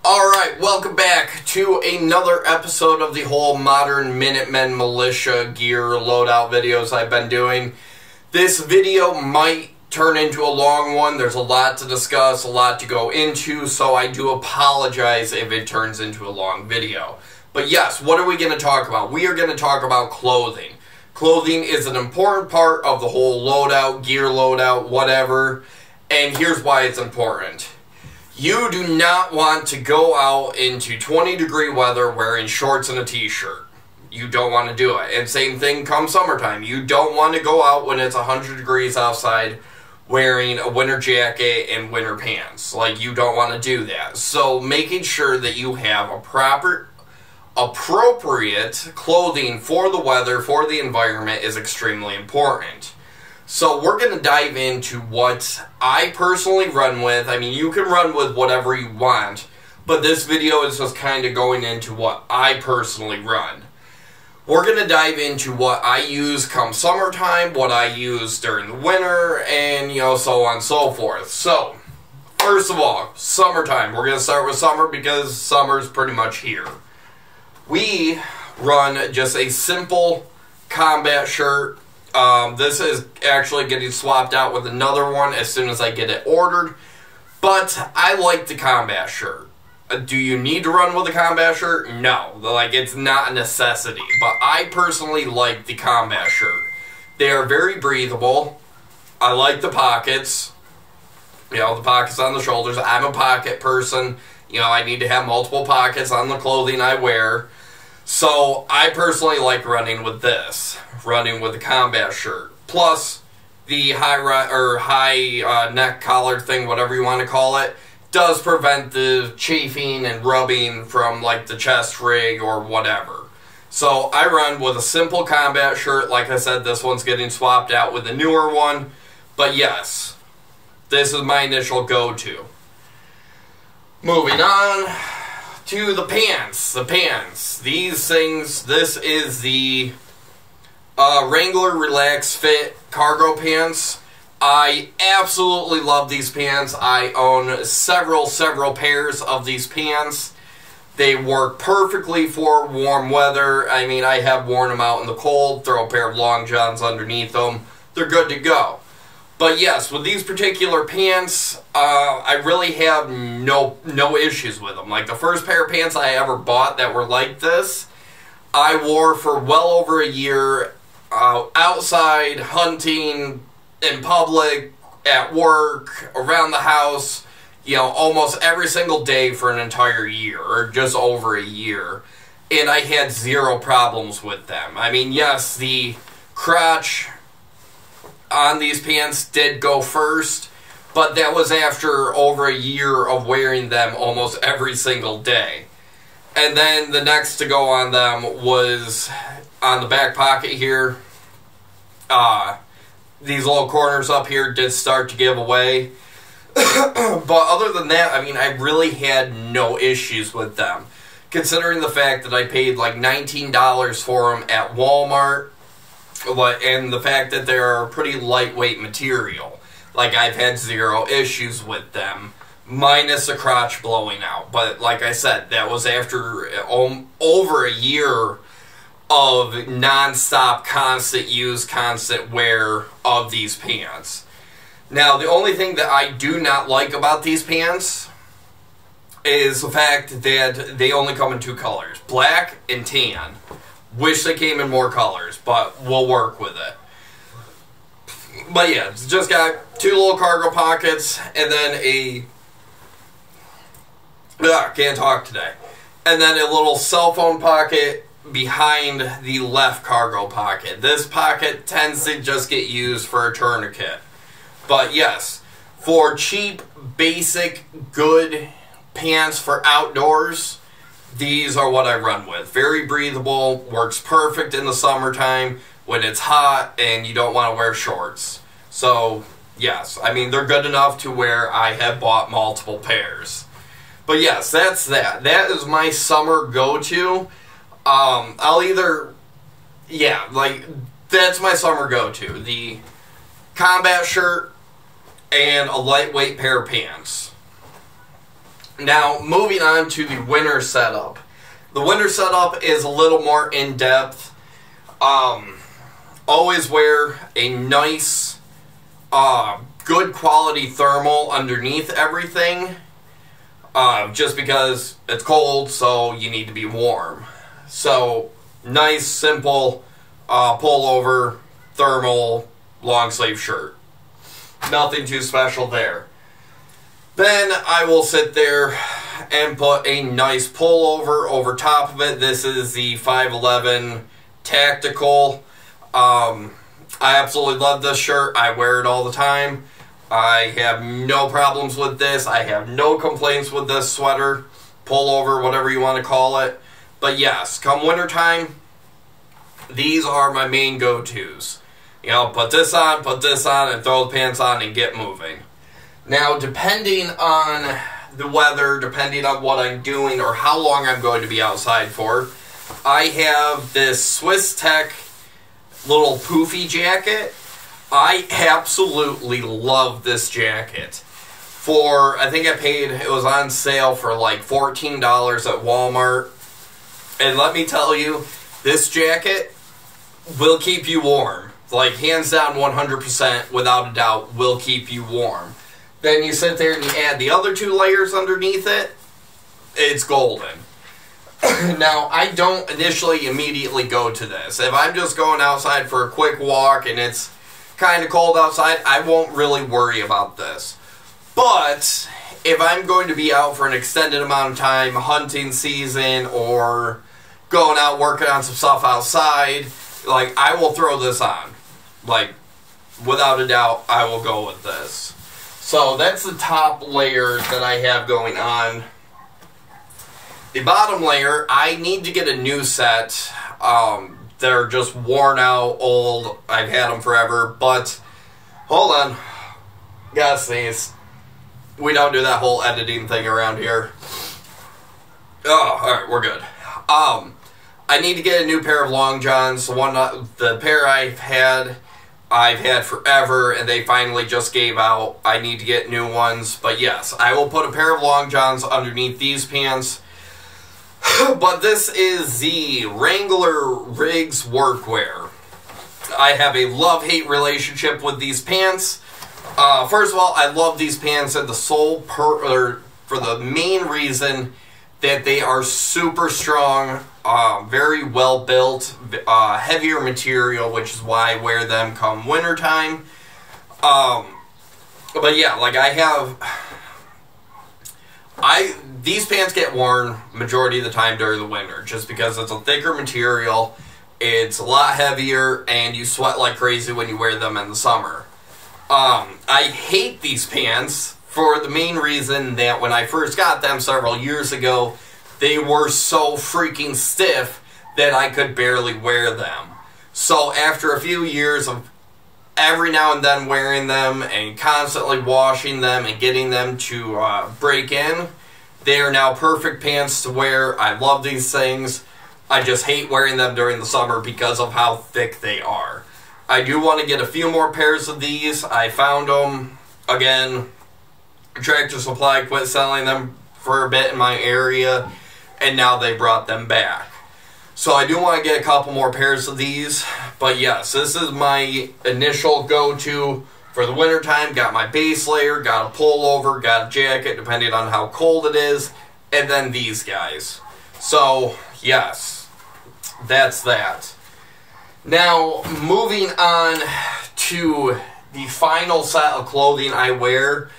Alright, welcome back to another episode of the whole modern Minutemen militia gear loadout videos I've been doing. This video might turn into a long one. There's a lot to discuss, a lot to go into, so I do apologize if it turns into a long video. But yes, what are we going to talk about? We are going to talk about clothing. Clothing is an important part of the whole loadout, gear loadout, whatever, and here's why it's important. You do not want to go out into 20-degree weather wearing shorts and a t-shirt. You don't want to do it. And same thing come summertime. You don't want to go out when it's 100 degrees outside wearing a winter jacket and winter pants. Like, you don't want to do that. So making sure that you have a proper, appropriate clothing for the weather, for the environment is extremely important. So we're going to dive into what I personally run with. I mean, you can run with whatever you want, but this video is just kind of going into what I personally run. We're going to dive into what I use come summertime, what I use during the winter, and, you know, so on and so forth. So, first of all, summertime. We're going to start with summer because summer's pretty much here. We run just a simple combat shirt. This is actually getting swapped out with another one as soon as I get it ordered. But I like the combat shirt. Do you need to run with a combat shirt? No. Like, it's not a necessity. But I personally like the combat shirt. They are very breathable. I like the pockets. You know, the pockets on the shoulders. I'm a pocket person. You know, I need to have multiple pockets on the clothing I wear. So, I personally like running with this. Running with the combat shirt. Plus, the high neck collar thing, whatever you want to call it, does prevent the chafing and rubbing from, like, the chest rig or whatever. So, I run with a simple combat shirt. Like I said, this one's getting swapped out with a newer one. But yes, this is my initial go-to. Moving on to the pants. The pants. These things, this is the Wrangler Relax Fit cargo pants. I absolutely love these pants. I own several pairs of these pants. They work perfectly for warm weather. I mean, I have worn them out in the cold. Throw a pair of long johns underneath them. They're good to go. But yes, with these particular pants, I really have no issues with them. Like, the first pair of pants I ever bought that were like this, I wore for well over a year, outside, hunting, in public, at work, around the house, you know, almost every single day for an entire year, or just over a year. And I had zero problems with them. I mean, yes, the crotch on these pants did go first, but that was after over a year of wearing them almost every single day. And then the next to go on them was on the back pocket here. These little corners up here did start to give away. But other than that, I mean, I really had no issues with them. Considering the fact that I paid like $19 for them at Walmart, and the fact that they're a pretty lightweight material. Like, I've had zero issues with them, minus the crotch blowing out. But like I said, that was after over a year of non-stop, constant use, constant wear of these pants. Now, the only thing that I do not like about these pants is the fact that they only come in two colors, black and tan. Wish they came in more colors, but we'll work with it. But yeah, it's just got two little cargo pockets, and then can't talk today. And then a little cell phone pocket behind the left cargo pocket. This pocket tends to just get used for a tourniquet. But yes, for cheap, basic, good pants for outdoors, these are what I run with. Very breathable, works perfect in the summertime when it's hot and you don't want to wear shorts. So, yes, I mean, they're good enough to where I have bought multiple pairs. But yes, that's that. That is my summer go-to. I'll either, yeah, like, that's my summer go-to. The combat shirt and a lightweight pair of pants. Now, moving on to the winter setup. The winter setup is a little more in-depth. Always wear a nice, good quality thermal underneath everything. Just because it's cold, so you need to be warm. So, nice, simple, pullover, thermal, long sleeve shirt. Nothing too special there. Then I will sit there and put a nice pullover over top of it. This is the 511 Tactical. I absolutely love this shirt. I wear it all the time. I have no problems with this. I have no complaints with this sweater, pullover, whatever you want to call it. But yes, come wintertime, these are my main go-tos. You know, put this on, and throw the pants on and get moving. Now, depending on the weather, depending on what I'm doing or how long I'm going to be outside for, I have this Swiss Tech little poofy jacket. I absolutely love this jacket. For, I think I paid, it was on sale for like $14 at Walmart. And let me tell you, this jacket will keep you warm. Like, hands down, 100%, without a doubt, will keep you warm. Then you sit there and you add the other 2 layers underneath it, it's golden. Now, I don't initially immediately go to this. If I'm just going outside for a quick walk and it's kind of cold outside, I won't really worry about this. But if I'm going to be out for an extended amount of time, hunting season, or going out working on some stuff outside, like, I will throw this on. Like, without a doubt, I will go with this. So that's the top layer that I have going on. The bottom layer, I need to get a new set. They're just worn out, old. I've had them forever, but hold on. Gotta sneeze. We don't do that whole editing thing around here. Oh, alright, we're good. I need to get a new pair of long johns. The pair I've had forever, and they finally just gave out. I need to get new ones, but yes, I will put a pair of long johns underneath these pants. But this is the Wrangler Riggs workwear. I have a love-hate relationship with these pants. First of all, I love these pants and for the main reason that they are super strong, very well built, heavier material, which is why I wear them come wintertime. But yeah, like these pants get worn majority of the time during the winter, just because it's a thicker material, it's a lot heavier, and you sweat like crazy when you wear them in the summer. I hate these pants for the main reason that when I first got them several years ago, they were so freaking stiff that I could barely wear them. So after a few years of every now and then wearing them and constantly washing them and getting them to break in, they are now perfect pants to wear. I love these things. I just hate wearing them during the summer because of how thick they are. I do want to get a few more pairs of these. I found them, again, Tractor Supply quit selling them for a bit in my area, and now they brought them back. So I do want to get a couple more pairs of these. But yes, this is my initial go-to for the wintertime. Got my base layer, got a pullover, got a jacket, depending on how cold it is, and then these guys. So, yes, that's that. Now, moving on to the final set of clothing I wear,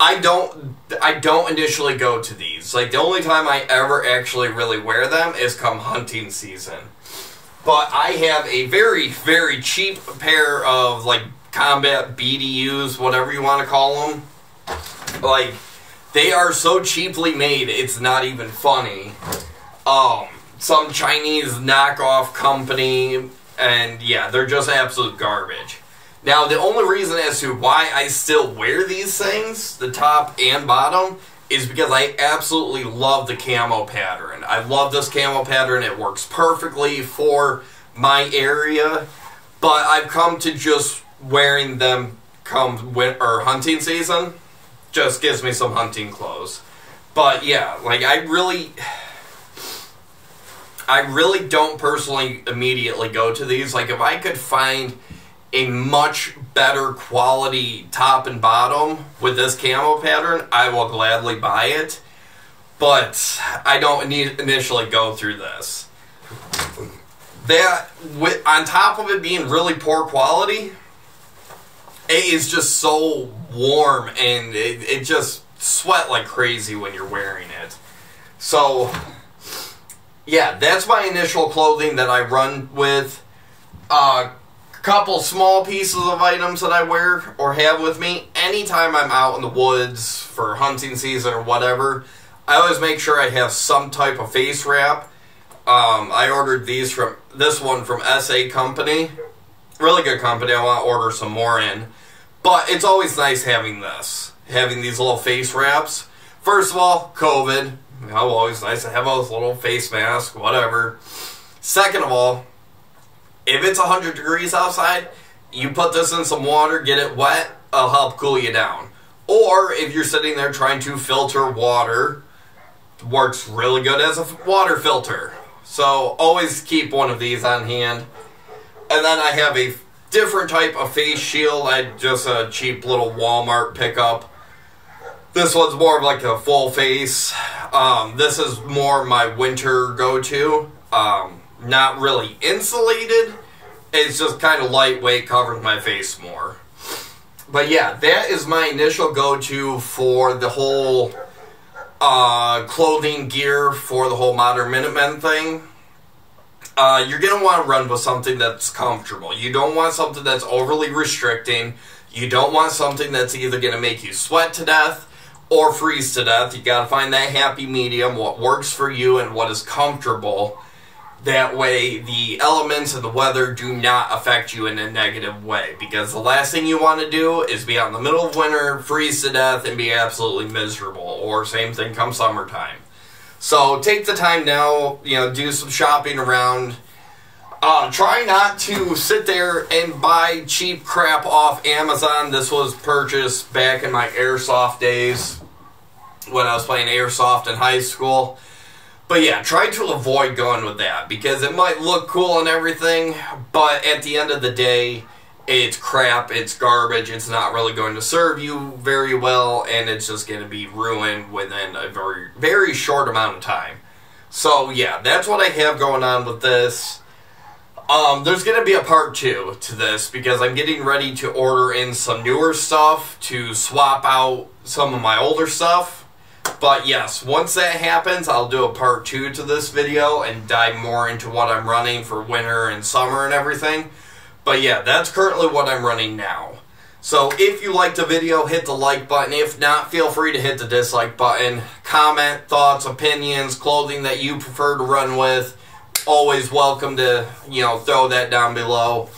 I don't initially go to these. Like, the only time I ever actually really wear them is come hunting season. But I have a very, very cheap pair of, like, combat BDUs, whatever you want to call them. Like, they are so cheaply made, it's not even funny. Some Chinese knockoff company, and yeah, they're just absolute garbage. Now, the only reason as to why I still wear these things, the top and bottom, is because I absolutely love the camo pattern. I love this camo pattern. It works perfectly for my area, but I've come to just wearing them come winter or hunting season. Just gives me some hunting clothes. But yeah, like I really don't personally immediately go to these. Like if I could find a much better quality top and bottom with this camo pattern, I will gladly buy it. But I don't initially go through this. That, on top of it being really poor quality, it is just so warm and it just sweat like crazy when you're wearing it. So, yeah, that's my initial clothing that I run with. Couple small pieces of items that I wear or have with me anytime I'm out in the woods for hunting season or whatever. I always make sure I have some type of face wrap. I ordered this one from SA Company. Really good company. I want to order some more in. But it's always nice having these little face wraps. First of all, COVID. Always nice to have those little face masks, whatever. Second of all, if it's 100 degrees outside, you put this in some water, get it wet, it'll help cool you down. Or if you're sitting there trying to filter water, it works really good as a water filter. So always keep one of these on hand. And then I have a different type of face shield. Just a cheap little Walmart pickup. This one's more of like a full face. This is more my winter go-to. Not really insulated. It's just kind of lightweight, covers my face more. But yeah, that is my initial go-to for the whole clothing gear for the whole Modern Minutemen thing. You're going to want to run with something that's comfortable. You don't want something that's overly restricting. You don't want something that's either going to make you sweat to death or freeze to death. You got to find that happy medium, what works for you and what is comfortable. That way the elements and the weather do not affect you in a negative way. Because the last thing you want to do is be out in the middle of winter, freeze to death, and be absolutely miserable. Or same thing come summertime. So take the time now, do some shopping around. Try not to sit there and buy cheap crap off Amazon. This was purchased back in my airsoft days when I was playing airsoft in high school. But yeah, try to avoid going with that because it might look cool and everything, but at the end of the day, it's crap, it's garbage, it's not really going to serve you very well, and it's just going to be ruined within a very, very short amount of time. So yeah, that's what I have going on with this. There's going to be a part 2 to this because I'm getting ready to order in some newer stuff to swap out some of my older stuff. But yes, once that happens, I'll do a part 2 to this video and dive more into what I'm running for winter and summer and everything. But yeah, that's currently what I'm running now. So if you liked the video, hit the like button. If not, feel free to hit the dislike button. Comment, thoughts, opinions, clothing that you prefer to run with. Always welcome to, throw that down below.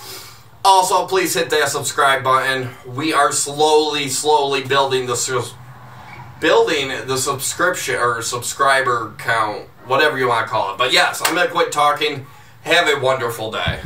Also, please hit that subscribe button. We are slowly building the subscription or subscriber count, whatever you want to call it. But yes, I'm going to quit talking. Have a wonderful day.